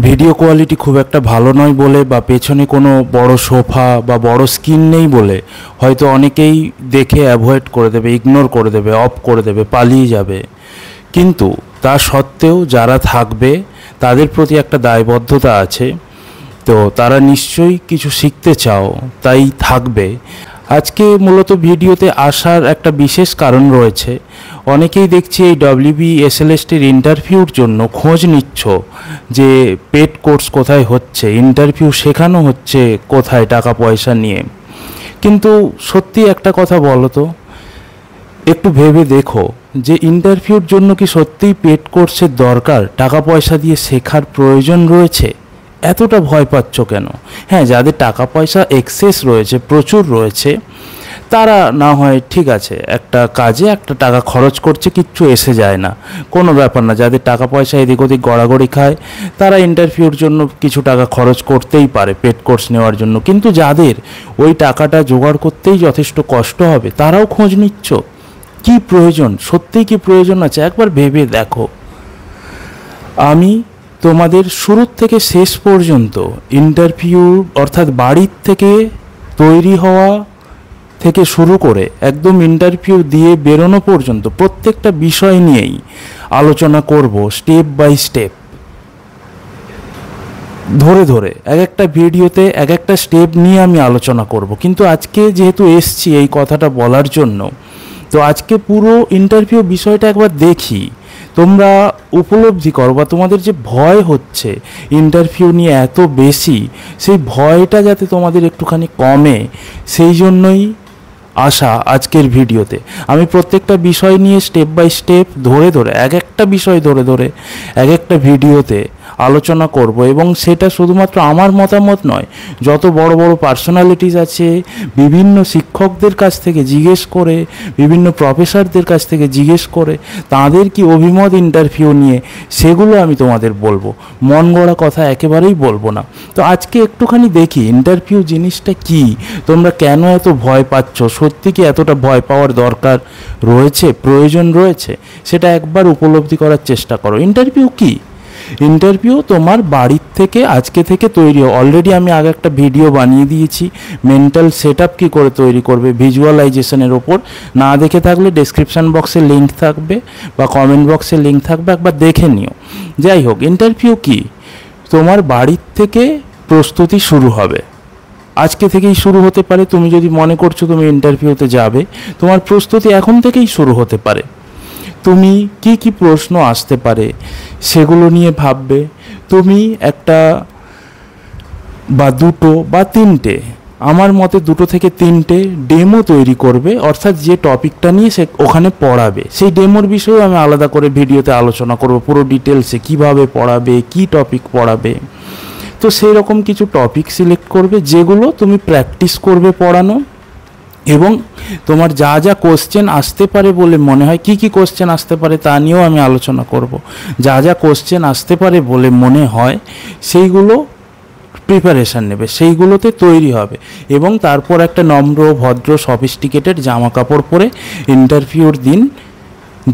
Video quality খুব একটা ভালো নয় বলে বা পেছনে কোনো বড় সোফা বা বড় স্ক্রিন নেই বলে হয়তো অনেকেই দেখে অ্যাভয়েড করে দেবে, ইগনোর করে দেবে, অফ করে দেবে, পালিয়ে যাবে। কিন্তু তা সত্ত্বেও যারা থাকবে তাদের প্রতি একটা দায়বদ্ধতা আছে, তো তারা নিশ্চয়ই কিছু শিখতে চাও, তাই থাকবে। আজকে মূলত ভিডিওতে আসার একটা বিশেষ কারণ রয়েছে। অনেকেই দেখছি এই WBSLSTর ইন্টারভিউর জন্য খোঁজ নিচ্ছ যে পেড কোর্স কোথায় হচ্ছে, ইন্টারভিউ শেখানো হচ্ছে কোথায় টাকা পয়সা নিয়ে। কিন্তু সত্যি একটা কথা বলো তো, একটু ভেবে দেখো যে ইন্টারভিউর জন্য কি সত্যিই পেড কোর্সের দরকার? টাকা পয়সা দিয়ে শেখার প্রয়োজন রয়েছে? এতটা ভয় পাচ্ছ কেন? হ্যাঁ, যাদের টাকা পয়সা এক্সেস রয়েছে, প্রচুর রয়েছে, তারা না হয় ঠিক আছে, একটা কাজে একটা টাকা খরচ করছে, কিচ্ছু এসে যায় না, কোনো ব্যাপার না। যাদের টাকা পয়সা এদিক ওদিক গড়াগড়ি খায় তারা ইন্টারভিউর জন্য কিছু টাকা খরচ করতেই পারে পেড কোর্স নেওয়ার জন্য। কিন্তু যাদের ওই টাকাটা জোগাড় করতেই যথেষ্ট কষ্ট হবে, তারাও খোঁজ নিচ্ছ। কি প্রয়োজন? সত্যিই কি প্রয়োজন আছে? একবার ভেবে দেখো। আমি তোমাদের শুরু থেকে শেষ পর্যন্ত ইন্টারভিউ অর্থাৎ বাড়ির থেকে তৈরি হওয়া থেকে শুরু করে একদম ইন্টারভিউ দিয়ে বেরোনো পর্যন্ত প্রত্যেকটা বিষয় নিয়েই আলোচনা করব, স্টেপ বাই স্টেপ, ধরে ধরে এক একটা ভিডিওতে এক একটা স্টেপ নিয়ে আমি আলোচনা করব। কিন্তু আজকে যেহেতু এসছি এই কথাটা বলার জন্য, তো আজকে পুরো ইন্টারভিউ বিষয়টা একবার দেখি, তোমরা উপলব্ধি করো, বা তোমাদের যে ভয় হচ্ছে ইন্টারভিউ নিয়ে এত বেশি, সেই ভয়টা যাতে তোমাদের একটুখানি কমে, সেই জন্যই আসা আজকের ভিডিওতে। আমি প্রত্যেকটা বিষয় নিয়ে স্টেপ বাই স্টেপ ধরে ধরে এক একটা বিষয় ধরে ধরে এক একটা ভিডিওতে আলোচনা করব। এবং সেটা শুধুমাত্র আমার মতামত নয়, যত বড় বড় পার্সোনালিটিস আছে, বিভিন্ন শিক্ষকদের কাছ থেকে জিজ্ঞেস করে, বিভিন্ন প্রফেসরদের কাছ থেকে জিজ্ঞেস করে তাদের কি অভিমত ইন্টারভিউ নিয়ে, সেগুলো আমি তোমাদের বলবো। মন গড়া কথা একেবারেই বলবো না। তো আজকে একটুখানি দেখি ইন্টারভিউ জিনিসটা কি, তোমরা কেন এত ভয় পাচ্ছ, সত্যি কি এতটা ভয় পাওয়ার দরকার রয়েছে, প্রয়োজন রয়েছে, সেটা একবার উপলব্ধি করার চেষ্টা করো। ইন্টারভিউ কি? ইন্টারভিউ তোমার বাড়ির থেকে আজকে থেকে তৈরি। অলরেডি আমি আগে একটা ভিডিও বানিয়ে দিয়েছি মেন্টাল সেট আপ কী করে তৈরি করবে ভিজুয়ালাইজেশনের ওপর। না দেখে থাকলে ডেসক্রিপশান বক্সে লিঙ্ক থাকবে বা কমেন্ট বক্সে লিঙ্ক থাকবে, একবার দেখে নিও। যাই হোক, ইন্টারভিউ কি? তোমার বাড়ির থেকে প্রস্তুতি শুরু হবে, আজকে থেকেই শুরু হতে পারে। তুমি যদি মনে করছো তুমি ইন্টারভিউতে যাবে, তোমার প্রস্তুতি এখন থেকেই শুরু হতে পারে। তুমি কি কি প্রশ্ন আসতে পারে সেগুলো নিয়ে ভাববে। তুমি একটা বা দুটো বা তিনটে, আমার মতে দুটো থেকে তিনটে ডেমো তৈরি করবে, অর্থাৎ যে টপিকটা নিয়ে সে ওখানে পড়াবে সেই ডেমোর বিষয়েও আমি আলাদা করে ভিডিওতে আলোচনা করব, পুরো ডিটেলসে কিভাবে পড়াবে, কি টপিক পড়াবে। তো সেই রকম কিছু টপিক সিলেক্ট করবে যেগুলো তুমি প্র্যাকটিস করবে পড়ানো, এবং তোমার যা যা কোশ্চেন আসতে পারে বলে মনে হয়, কি কি কোশ্চেন আসতে পারে তা নিয়েও আমি আলোচনা করব। যা যা কোশ্চেন আসতে পারে বলে মনে হয় সেইগুলো প্রিপারেশান নেবে, সেইগুলোতে তৈরি হবে, এবং তারপর একটা নম্র, ভদ্র, সফিস্টিকেটেড জামা কাপড় পরে ইন্টারভিউর দিন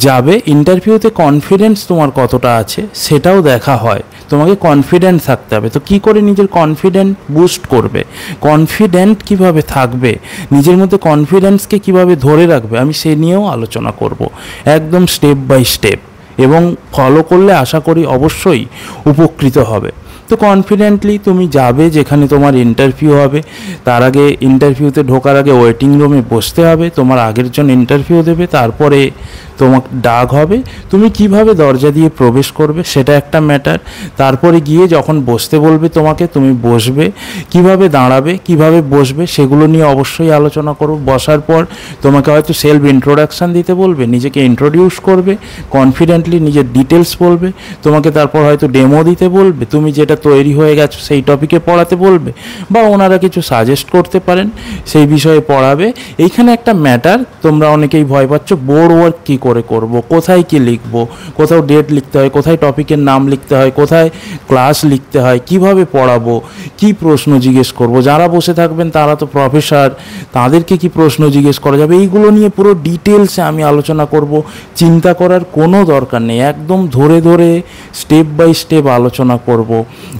যাবে। ইন্টারভিউতে কনফিডেন্স তোমার কতটা আছে সেটাও দেখা হয়, তোমাকে কনফিডেন্ট থাকতে হবে। তো কী করে নিজের কনফিডেন্ট বুস্ট করবে, কনফিডেন্ট কিভাবে থাকবে, নিজের মধ্যে কনফিডেন্সকে কিভাবে ধরে রাখবে, আমি সে নিয়েও আলোচনা করব একদম স্টেপ বাই স্টেপ, এবং ফলো করলে আশা করি অবশ্যই উপকৃত হবে। তো কনফিডেন্টলি তুমি যাবে যেখানে তোমার ইন্টারভিউ হবে। তার আগে ইন্টারভিউতে ঢোকার আগে ওয়েটিং রুমে বসতে হবে, তোমার আগের জন ইন্টারভিউ দেবে, তারপরে তোমাকে ডাক হবে। তুমি কিভাবে দরজা দিয়ে প্রবেশ করবে সেটা একটা ম্যাটার। তারপরে গিয়ে যখন বসতে বলবে তোমাকে, তুমি বসবে, কিভাবে দাঁড়াবে, কিভাবে বসবে, সেগুলো নিয়ে অবশ্যই আলোচনা করব। বসার পর তোমাকে হয়তো সেলফ ইন্ট্রোডাকশান দিতে বলবে, নিজেকে ইন্ট্রোডিউস করবে, কনফিডেন্টলি নিজের ডিটেলস বলবে। তোমাকে তারপর হয়তো ডেমো দিতে বলবে, তুমি যেটা তৈরি হয়ে গেছো সেই টপিকে পড়াতে বলবে, বা ওনারা কিছু সাজেস্ট করতে পারেন সেই বিষয়ে পড়াবে। এইখানে একটা ম্যাটার, তোমরা অনেকেই ভয় পাচ্ছ বোর্ড ওয়ার্ক কী করে করব, কোথায় কি লিখব, কোথাও ডেট লিখতে হয়, কোথায় টপিকের নাম লিখতে হয়, কোথায় ক্লাস লিখতে হয়, কিভাবে পড়াবো, কি প্রশ্ন জিজ্ঞেস করব। যারা বসে থাকবেন তারা তো প্রফেসর, তাদেরকে কি প্রশ্ন জিজ্ঞেস করা যাবে, এইগুলো নিয়ে পুরো ডিটেলসে আমি আলোচনা করব। চিন্তা করার কোনো দরকার নেই, একদম ধরে ধরে স্টেপ বাই স্টেপ আলোচনা করব।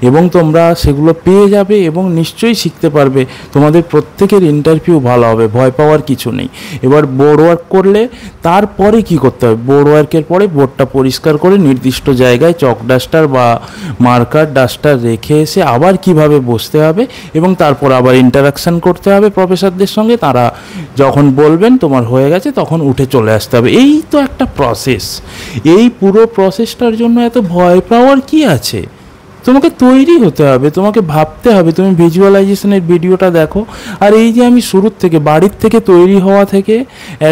এবং তোমরা সেগুলো পেয়ে যাবে এবং নিশ্চয়ই শিখতে পারবে। তোমাদের প্রত্যেকের ইন্টারভিউ ভালো হবে, ভয় পাওয়ার কিছু নেই। এবার বোর্ড ওয়ার্ক করলে তারপরে কি করতে হবে, বোর্ড ওয়ার্কের পরে বোর্ডটা পরিষ্কার করে নির্দিষ্ট জায়গায় চক ডাস্টার বা মার্কার ডাস্টার রেখে এসে আবার কিভাবে বসতে হবে এবং তারপর আবার ইন্টারাকশান করতে হবে প্রফেসরদের সঙ্গে। তারা যখন বলবেন তোমার হয়ে গেছে তখন উঠে চলে আসতে হবে। এই তো একটা প্রসেস। এই পুরো প্রসেসটার জন্য এত ভয় পাওয়ার কি আছে? তোমাকে তৈরি হতে হবে, তোমাকে ভাবতে হবে। তুমি ভিজুয়ালাইজেশনের ভিডিওটা দেখো। আর এই যে আমি শুরুর থেকে বাড়ির থেকে তৈরি হওয়া থেকে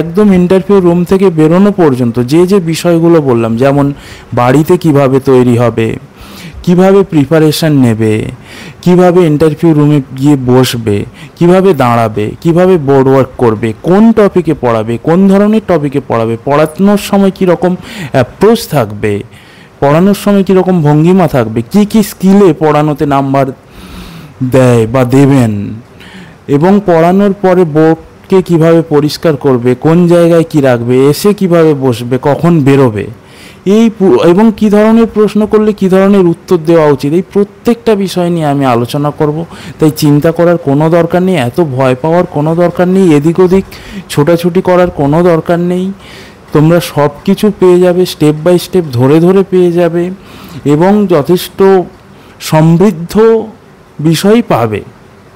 একদম ইন্টারভিউ রুম থেকে বেরোনো পর্যন্ত যে যে বিষয়গুলো বললাম, যেমন বাড়িতে কিভাবে তৈরি হবে, কিভাবে প্রিপারেশান নেবে, কিভাবে ইন্টারভিউ রুমে গিয়ে বসবে, কিভাবে দাঁড়াবে, কিভাবে বোর্ড ওয়ার্ক করবে, কোন টপিকে পড়াবে, কোন ধরনের টপিকে পড়াবে, পড়ানোর সময় কীরকম অ্যাপ্রোচ থাকবে, পড়ানোর সময় কীরকম ভঙ্গিমা থাকবে, কি কি স্কিলে পড়ানোতে নাম্বার দেয় বা দেবেন, এবং পড়ানোর পরে বোর্ডকে কিভাবে পরিষ্কার করবে, কোন জায়গায় কি রাখবে, এসে কিভাবে বসবে, কখন বেরোবে, এবং কি ধরনের প্রশ্ন করলে কি ধরনের উত্তর দেওয়া উচিত, এই প্রত্যেকটা বিষয় নিয়ে আমি আলোচনা করব। তাই চিন্তা করার কোনো দরকার নেই, এত ভয় পাওয়ার কোনো দরকার নেই, এদিক ওদিক ছোটাছুটি করার কোনো দরকার নেই। তোমরা সব কিছু পেয়ে যাবে, স্টেপ বাই স্টেপ ধরে ধরে পেয়ে যাবে এবং যথেষ্ট সমৃদ্ধ বিষয় পাবে।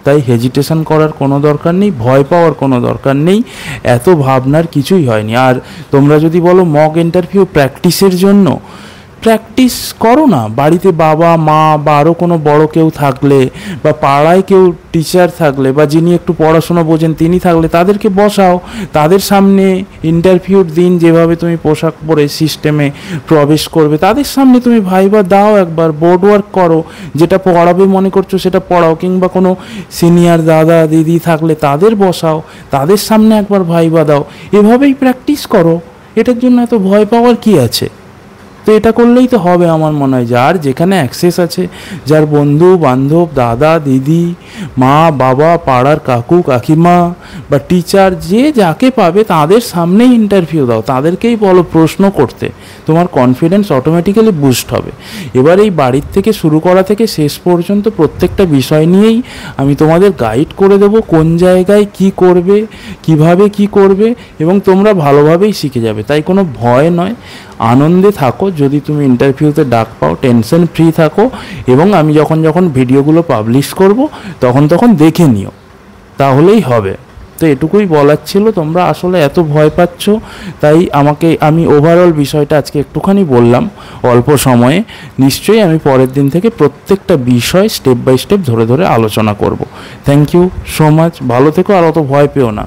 তাই হেজিটেশন করার কোনো দরকার নেই, ভয় পাওয়ার কোনো দরকার নেই, এত ভাবনার কিছুই হয়নি। আর তোমরা যদি বলো মক ইন্টারভিউ প্র্যাকটিসের জন্য, প্র্যাকটিস করো না। বাড়িতে বাবা মা বা আরও কোনো বড় কেউ থাকলে বা পাড়ায় কেউ টিচার থাকলে বা যিনি একটু পড়াশোনা বোঝেন তিনি থাকলে তাদেরকে বসাও, তাদের সামনে ইন্টারভিউর দিন যেভাবে তুমি পোশাক পরে সিস্টেমে প্রবেশ করবে তাদের সামনে তুমি ভাইবা দাও, একবার বোর্ড ওয়ার্ক করো, যেটা পড়াবে মনে করছো সেটা পড়াও, কিংবা কোনো সিনিয়র দাদা দিদি থাকলে তাদের বসাও, তাদের সামনে একবার ভাইবা দাও, এভাবেই প্র্যাকটিস করো। এটার জন্য এত ভয় পাওয়ার কি আছে? তো এটা করলেই তো হবে আমার মনে হয়। যার যেখানে অ্যাক্সেস আছে, যার বন্ধু বান্ধব, দাদা দিদি, মা বাবা, পাড়ার কাকু কাকিমা বা টিচার, যে যাকে পাবে তাদের সামনেই ইন্টারভিউ দাও, তাদেরকেই বলো প্রশ্ন করতে, তোমার কনফিডেন্স অটোমেটিক্যালি বুস্ট হবে। এবার এই বাড়ির থেকে শুরু করা থেকে শেষ পর্যন্ত প্রত্যেকটা বিষয় নিয়েই আমি তোমাদের গাইড করে দেবো, কোন জায়গায় কি করবে, কিভাবে কি করবে, এবং তোমরা ভালোভাবেই শিখে যাবে। তাই কোনো ভয় নয়, আনন্দে থাকো। যদি তুমি ইন্টারভিউতে ডাক পাও টেনশন ফ্রি থাকো, এবং আমি যখন ভিডিওগুলো পাবলিশ করব তখন দেখে নিও, তাহলেই হবে। তো এটুকুই বলার ছিল। তোমরা আসলে এত ভয় পাচ্ছ, তাই আমি ওভারঅল বিষয়টা আজকে একটুখানি বললাম অল্প সময়ে। নিশ্চয়ই আমি পরের দিন থেকে প্রত্যেকটা বিষয় স্টেপ বাই স্টেপ ধরে ধরে আলোচনা করব। থ্যাংক ইউ সো মাচ, ভালো থেকো আর অত ভয় পেও না।